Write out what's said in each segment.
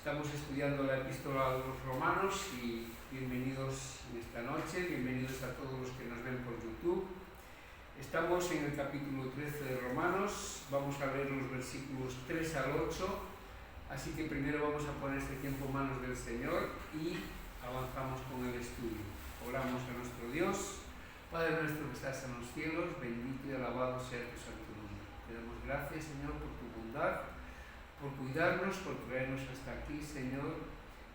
Estamos estudiando la epístola a los romanos y bienvenidos en esta noche, bienvenidos a todos los que nos ven por YouTube. Estamos en el capítulo 13 de Romanos, vamos a leer los versículos 3 al 8, así que primero vamos a poner este tiempo en manos del Señor y avanzamos con el estudio. Oramos a nuestro Dios. Padre nuestro que estás en los cielos, bendito y alabado sea tu santo nombre. Te damos gracias, Señor, por tu bondad, por cuidarnos, por traernos hasta aquí, Señor,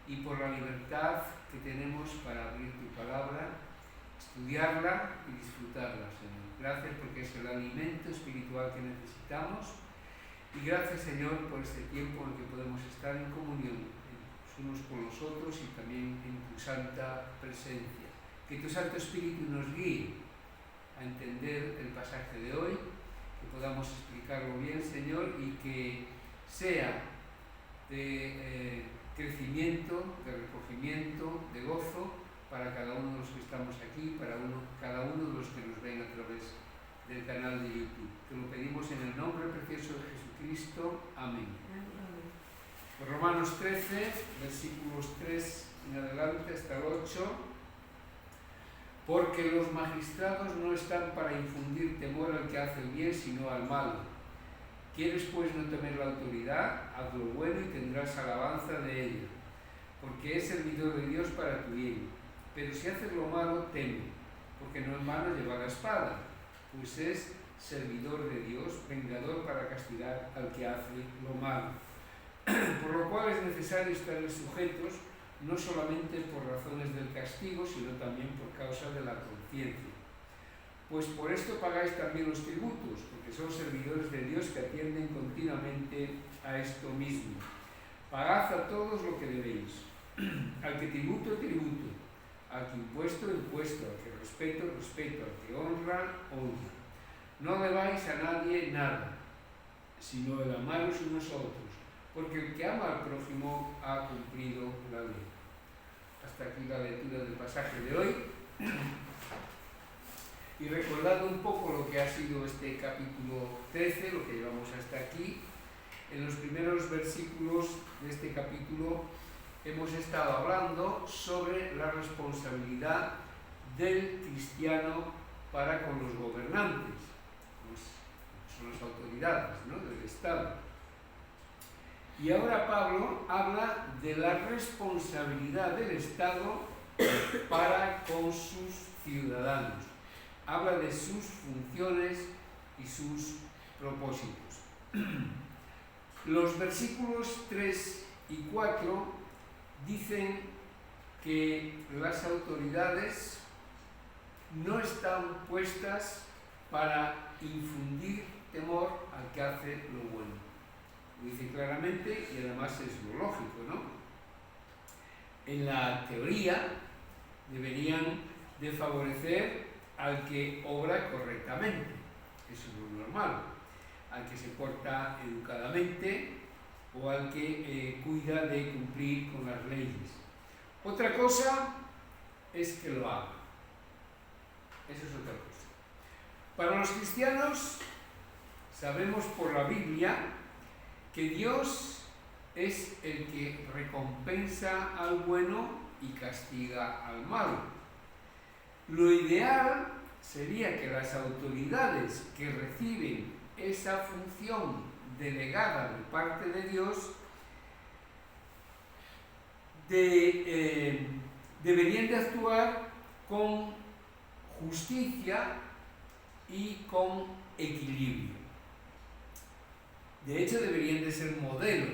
y por la libertad que tenemos para abrir tu palabra, estudiarla y disfrutarla, Señor. Gracias porque es el alimento espiritual que necesitamos y gracias, Señor, por este tiempo en el que podemos estar en comunión los unos con los otros y también en tu santa presencia. Que tu Santo Espíritu nos guíe a entender el pasaje de hoy, que podamos explicarlo bien, Señor, y que sea de crecimiento, de recogimiento, de gozo para cada uno de los que estamos aquí, para cada uno de los que nos ven a través del canal de YouTube. Te lo pedimos en el nombre precioso de Jesucristo. Amén. Romanos 13, versículos 3 en adelante hasta el 8. Porque los magistrados no están para infundir temor al que hace el bien, sino al malo. ¿Quieres pues no temer la autoridad? Haz lo bueno y tendrás alabanza de ella, porque es servidor de Dios para tu bien. Pero si haces lo malo, teme, porque no es malo llevar la espada, pues es servidor de Dios, vengador para castigar al que hace lo malo. Por lo cual es necesario estar sujetos, no solamente por razones del castigo, sino también por causa de la conciencia. Pues por esto pagáis también los tributos, porque son servidores de Dios que atienden continuamente a esto mismo. Pagad a todos lo que debéis. Al que tributo, tributo. Al que impuesto, impuesto. Al que respeto, respeto. Al que honra, honra. No debáis a nadie nada, sino el amaros unos a otros, porque el que ama al prójimo ha cumplido la ley. Hasta aquí la lectura del pasaje de hoy. Y recordando un poco lo que ha sido este capítulo 13, lo que llevamos hasta aquí, en los primeros versículos de este capítulo hemos estado hablando sobre la responsabilidad del cristiano para con los gobernantes, son las autoridades, ¿no?, del Estado. Y ahora Pablo habla de la responsabilidad del Estado para con sus ciudadanos. Habla de sus funciones y sus propósitos. Los versículos 3 y 4 dicen que las autoridades no están puestas para infundir temor al que hace lo bueno. Lo dice claramente y además es lo lógico, ¿no? En la teoría deberían de favorecer al que obra correctamente, eso es lo normal, al que se porta educadamente o al que cuida de cumplir con las leyes. Otra cosa es que lo haga, eso es otra cosa. Para los cristianos sabemos por la Biblia que Dios es el que recompensa al bueno y castiga al malo. Lo ideal sería que las autoridades que reciben esa función delegada de parte de Dios deberían de actuar con justicia y con equilibrio. De hecho, deberían de ser modelo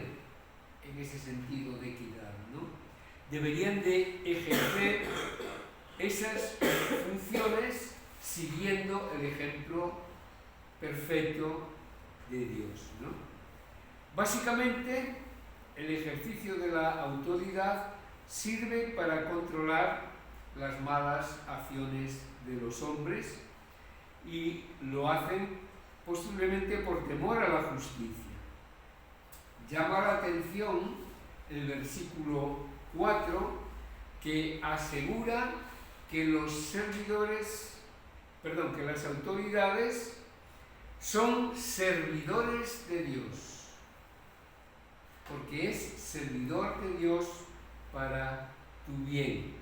en ese sentido de equidad, ¿no? Deberían de ejercer esas funciones siguiendo el ejemplo perfecto de Dios, ¿no? Básicamente, el ejercicio de la autoridad sirve para controlar las malas acciones de los hombres y lo hacen posiblemente por temor a la justicia. Llama la atención el versículo 4 que asegura que que las autoridades son servidores de Dios. ¿Por porque es servidor de Dios para tu bien.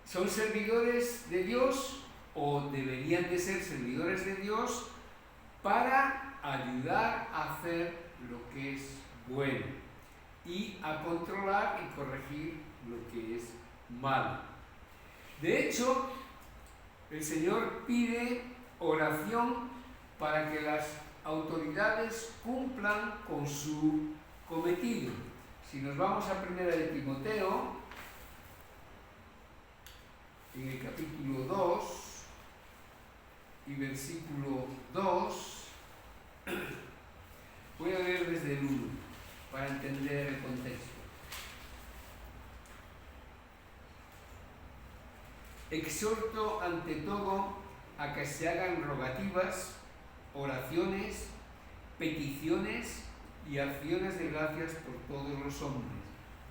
¿Son servidores de Dios o deberían de ser servidores de Dios para ayudar a hacer lo que es bueno y a controlar y corregir lo que es malo? De hecho, el Señor pide oración para que las autoridades cumplan con su cometido. Si nos vamos a 1 de Timoteo, en el capítulo 2 y versículo 2, voy a leer desde el 1 para entender el contexto. Exhorto ante todo a que se hagan rogativas, oraciones, peticiones y acciones de gracias por todos los hombres,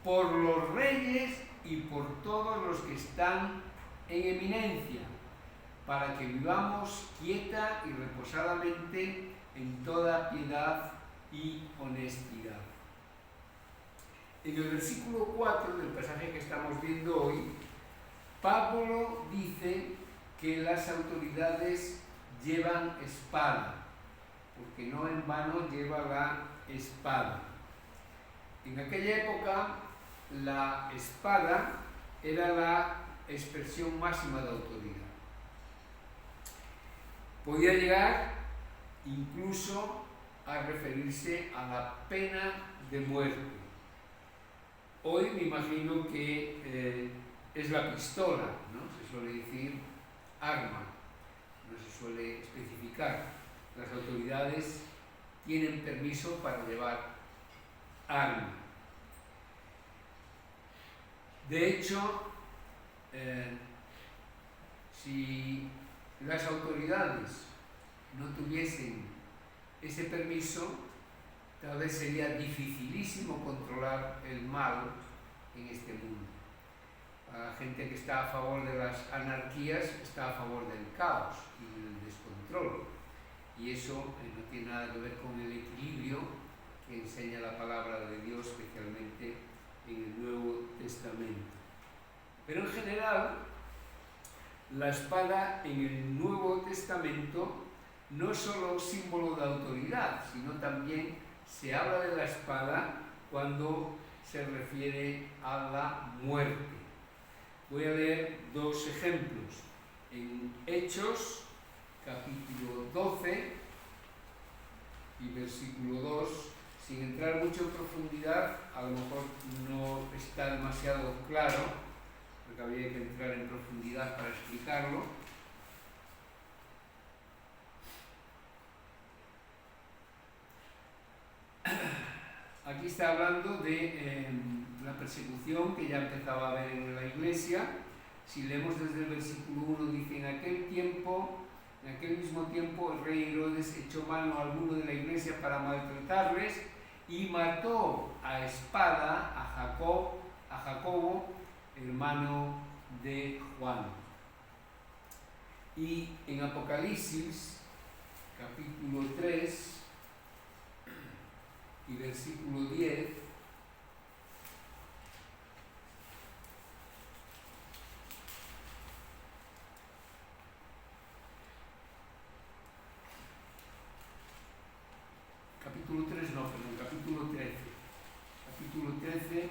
por los reyes y por todos los que están en eminencia, para que vivamos quieta y reposadamente en toda piedad y honestidad. En el versículo 4 del pasaje que estamos viendo hoy, Pablo dice que las autoridades llevan espada, porque no en vano lleva la espada. En aquella época, la espada era la expresión máxima de autoridad. Podía llegar incluso a referirse a la pena de muerte. Hoy me imagino que es la pistola, ¿no? Se suele decir arma, no se suele especificar. Las autoridades tienen permiso para llevar arma. De hecho, si las autoridades no tuviesen ese permiso, tal vez sería dificilísimo controlar el mal en este mundo. La gente que está a favor de las anarquías está a favor del caos y del descontrol. Y eso no tiene nada que ver con el equilibrio que enseña la palabra de Dios, especialmente en el Nuevo Testamento. Pero en general, la espada en el Nuevo Testamento no es solo símbolo de autoridad, sino también se habla de la espada cuando se refiere a la muerte. Voy a leer dos ejemplos. En Hechos, capítulo 12 y versículo 2, sin entrar mucho en profundidad, a lo mejor no está demasiado claro, porque habría que entrar en profundidad para explicarlo. Aquí está hablando de la persecución que ya empezaba a haber en la iglesia. Si leemos desde el versículo 1, dice: en aquel mismo tiempo, el rey Herodes echó mano a alguno de la iglesia para maltratarles y mató a espada a Jacobo, hermano de Juan. Y en Apocalipsis, capítulo 3 y versículo 10, capítulo 13,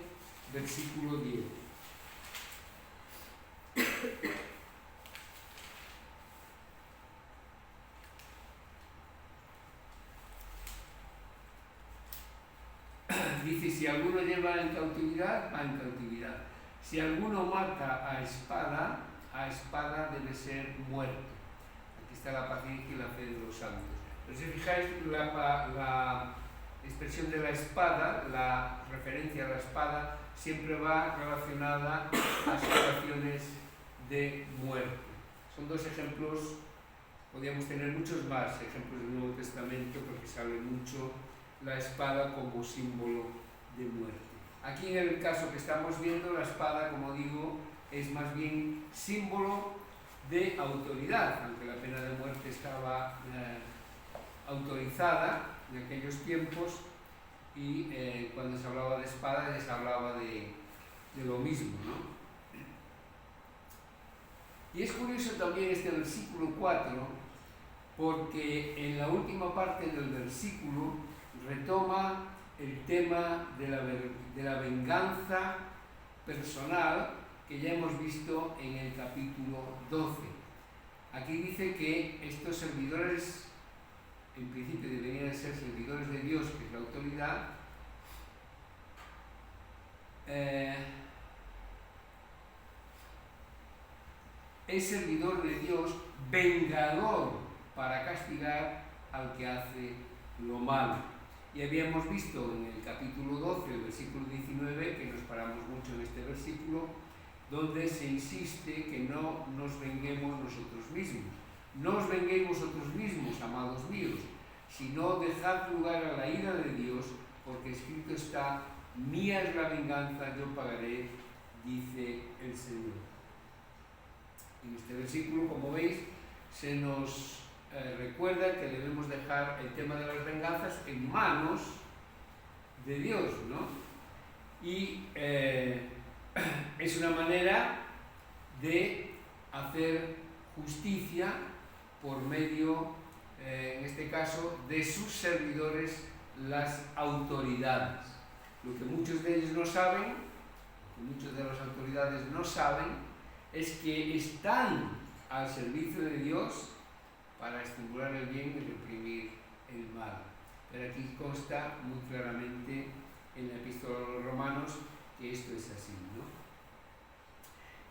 versículo 10. Dice: si alguno lleva en cautividad, va en cautividad. Si alguno mata a espada debe ser muerto. Aquí está la paciencia y la fe de los santos. Pero si fijáis, la expresión de la espada, la referencia a la espada, siempre va relacionada a situaciones de muerte. Son dos ejemplos, podríamos tener muchos más ejemplos del Nuevo Testamento, porque sale mucho la espada como símbolo de muerte. Aquí en el caso que estamos viendo, la espada, como digo, es más bien símbolo de autoridad, aunque la pena de muerte estaba autorizada, en aquellos tiempos, y cuando se hablaba de espada ya se hablaba de lo mismo, ¿no? Y es curioso también este versículo 4, porque en la última parte del versículo retoma el tema de la venganza personal que ya hemos visto en el capítulo 12. Aquí dice que estos servidores, en principio deberían de ser servidores de Dios, que es la autoridad, es servidor de Dios, vengador para castigar al que hace lo malo. Y habíamos visto en el capítulo 12, el versículo 19, que nos paramos mucho en este versículo, donde se insiste que no nos venguemos nosotros mismos. No os venguéis vosotros mismos, amados míos, sino dejad lugar a la ira de Dios, porque escrito está: mía es la venganza, yo pagaré, dice el Señor. En este versículo, como veis, se nos recuerda que debemos dejar el tema de las venganzas en manos de Dios, ¿no? Y es una manera de hacer justicia por medio, en este caso, de sus servidores, las autoridades. Lo que muchos de ellos no saben, lo que muchas de las autoridades no saben, es que están al servicio de Dios para estimular el bien y reprimir el mal. Pero aquí consta muy claramente en la Epístola a los Romanos que esto es así, ¿no?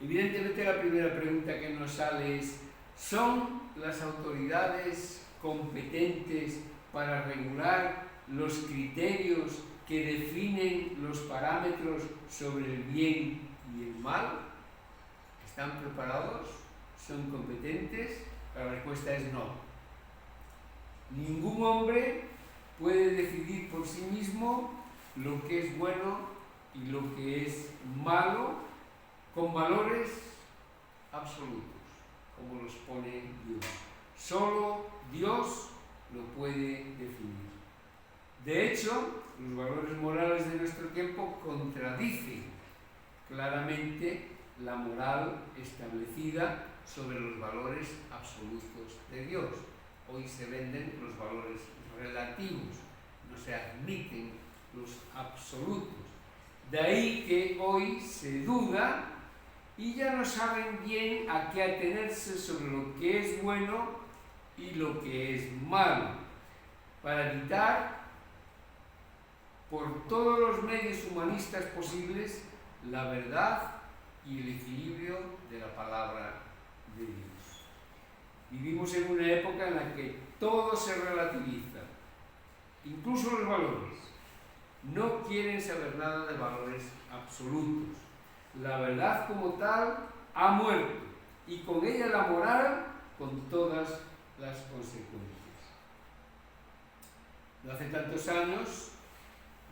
Evidentemente la primera pregunta que nos sale es: ¿son las autoridades competentes para regular los criterios que definen los parámetros sobre el bien y el mal? ¿Están preparados? ¿Son competentes? La respuesta es no. Ningún hombre puede decidir por sí mismo lo que es bueno y lo que es malo con valores absolutos, como los pone Dios. Solo Dios lo puede definir. De hecho, los valores morales de nuestro tiempo contradicen claramente la moral establecida sobre los valores absolutos de Dios. Hoy se venden los valores relativos, no se admiten los absolutos. De ahí que hoy se duda y ya no saben bien a qué atenerse sobre lo que es bueno y lo que es malo, para evitar por todos los medios humanistas posibles la verdad y el equilibrio de la palabra de Dios. Vivimos en una época en la que todo se relativiza, incluso los valores. No quieren saber nada de valores absolutos. La verdad como tal ha muerto y con ella la moral, con todas las consecuencias. No hace tantos años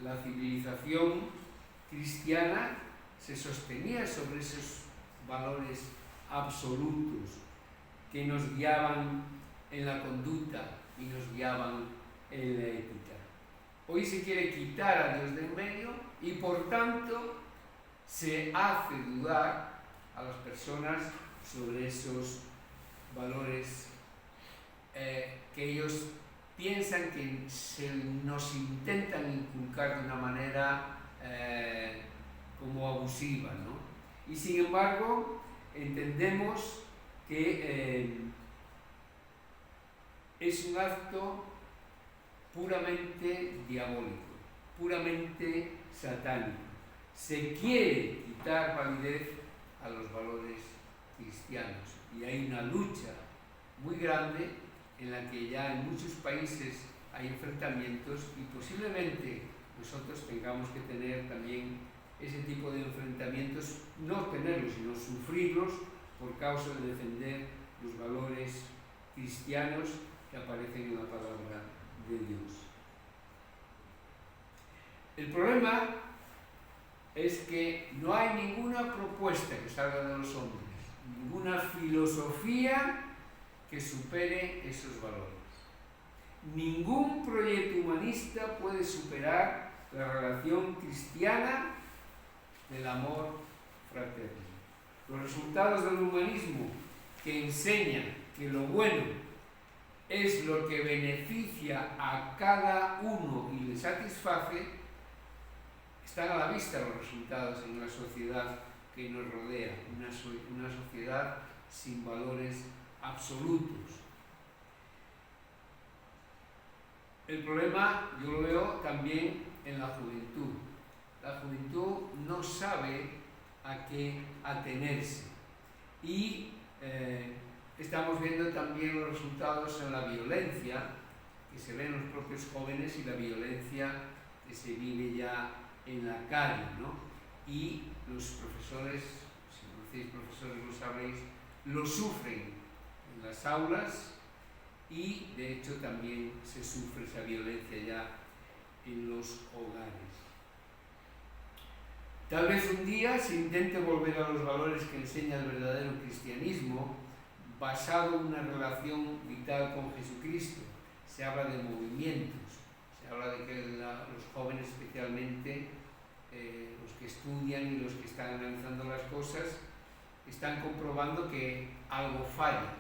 la civilización cristiana se sostenía sobre esos valores absolutos que nos guiaban en la conducta y nos guiaban en la ética. Hoy se quiere quitar a Dios de en medio y por tanto se hace dudar a las personas sobre esos valores que ellos piensan que se nos intentan inculcar de una manera como abusiva, ¿no? Y sin embargo entendemos que es un acto puramente diabólico, puramente satánico. Se quiere quitar validez a los valores cristianos y hay una lucha muy grande en la que ya en muchos países hay enfrentamientos y posiblemente nosotros tengamos que tener también ese tipo de enfrentamientos, no tenerlos sino sufrirlos por causa de defender los valores cristianos que aparecen en la palabra de Dios. El problema es que no hay ninguna propuesta que salga de los hombres, ninguna filosofía que supere esos valores. ningún proyecto humanista puede superar la relación cristiana del amor fraterno. Los resultados del humanismo, que enseña que lo bueno es lo que beneficia a cada uno y le satisface, están a la vista los resultados en la sociedad que nos rodea, una sociedad sin valores absolutos. El problema yo lo veo también en la juventud. La juventud no sabe a qué atenerse y estamos viendo también los resultados en la violencia que se ve en los propios jóvenes y la violencia que se vive ya en la calle, ¿no? Y los profesores, si conocéis profesores lo sabréis, lo sufren en las aulas y de hecho también se sufre esa violencia ya en los hogares. Tal vez un día se intente volver a los valores que enseña el verdadero cristianismo, basado en una relación vital con Jesucristo. Se habla de movimientos, se habla de que los jóvenes especialmente, los que estudian y los que están analizando las cosas, están comprobando que algo falla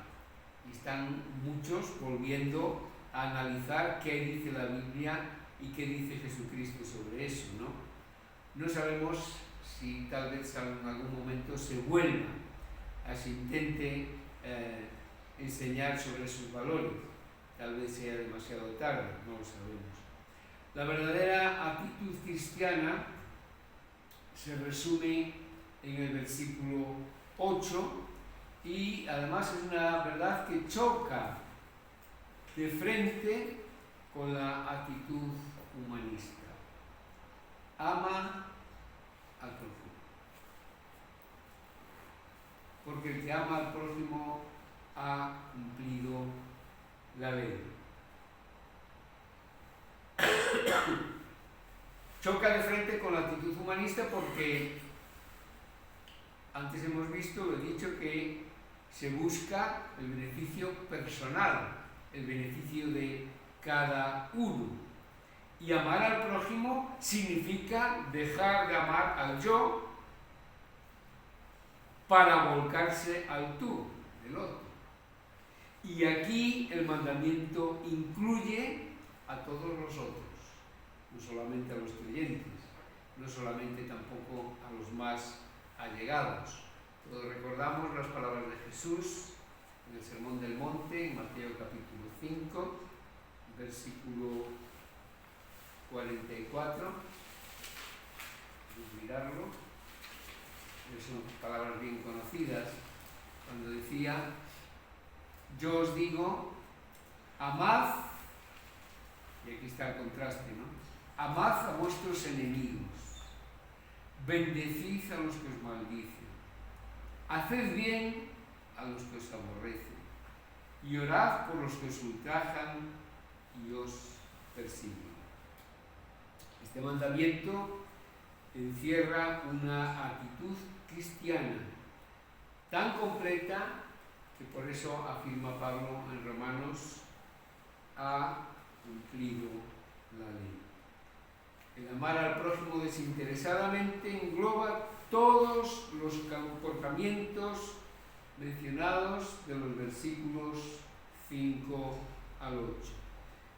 y están muchos volviendo a analizar qué dice la Biblia y qué dice Jesucristo sobre eso, ¿no? No sabemos si tal vez en algún momento se vuelva a se intente enseñar sobre esos valores. Tal vez sea demasiado tarde, no lo sabemos. La verdadera actitud cristiana se resume en el versículo 8 y además es una verdad que choca de frente con la actitud humanista. Ama al prójimo. Porque el que ama al prójimo ha cumplido la ley. Choca de frente con la actitud humanista porque antes hemos visto, lo he dicho, que se busca el beneficio personal, el beneficio de cada uno. Y amar al prójimo significa dejar de amar al yo para volcarse al tú, del otro. Y aquí el mandamiento incluye a todos los otros, no solamente a los creyentes, no solamente tampoco a los más allegados. Todos recordamos las palabras de Jesús en el Sermón del Monte, en Mateo capítulo 5, versículo 44, mirarlo, son palabras bien conocidas, cuando decía: yo os digo, amad, y aquí está el contraste, ¿no? Amad a vuestros enemigos, bendecid a los que os maldicen, haced bien a los que os aborrecen, y orad por los que os ultrajan y os persiguen. Este mandamiento encierra una actitud cristiana tan completa que por eso afirma Pablo en Romanos, ha cumplido la ley. El amar al prójimo desinteresadamente engloba todos los comportamientos mencionados de los versículos 5 al 8.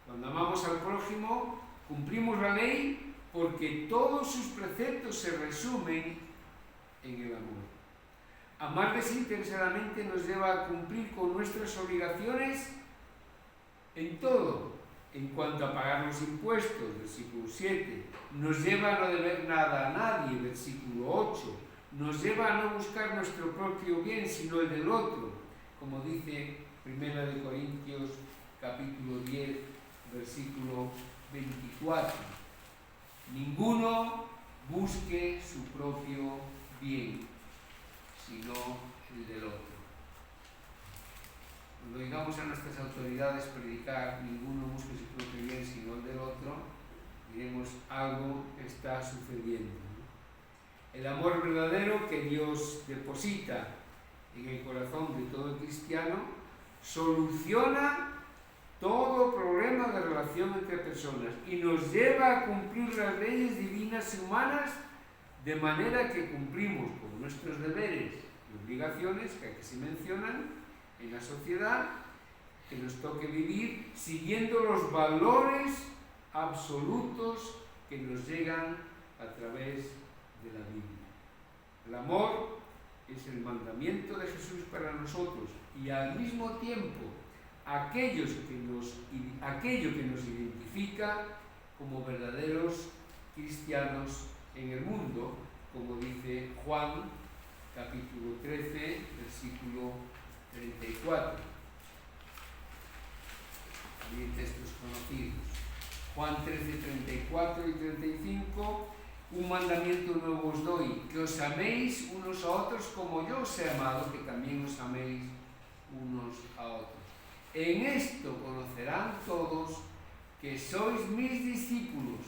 Cuando amamos al prójimo, cumplimos la ley porque todos sus preceptos se resumen en el amor. Amar desinteresadamente nos lleva a cumplir con nuestras obligaciones en todo. En cuanto a pagar los impuestos, versículo 7, nos lleva a no deber nada a nadie, versículo 8, nos lleva a no buscar nuestro propio bien, sino el del otro, como dice 1 Corintios capítulo 10, versículo 24. Ninguno busque su propio bien, sino el del otro. Cuando digamos a nuestras autoridades predicar, ninguno busque su propio bien, sino el del otro, diremos algo que está sucediendo, ¿no? El amor verdadero que Dios deposita en el corazón de todo cristiano soluciona todo problema de relación entre personas y nos lleva a cumplir las leyes divinas y humanas de manera que cumplimos con nuestros deberes y obligaciones que aquí se mencionan en la sociedad, que nos toque vivir siguiendo los valores absolutos que nos llegan a través de la Biblia. El amor es el mandamiento de Jesús para nosotros y al mismo tiempo aquello que nos identifica como verdaderos cristianos en el mundo, como dice Juan, capítulo 13, versículo 34. También textos conocidos. Juan 13, 34 y 35. Un mandamiento nuevo os doy, que os améis unos a otros como yo os he amado, que también os améis unos a otros. En esto conocerán todos que sois mis discípulos,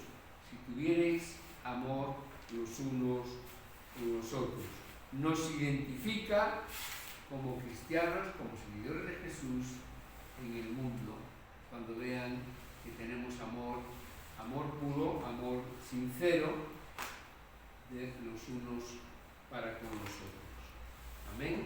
si tuviereis amor los unos con los otros. Nos identifica como cristianos, como seguidores de Jesús en el mundo, cuando vean que tenemos amor puro, amor sincero de los unos para con los otros. Amén.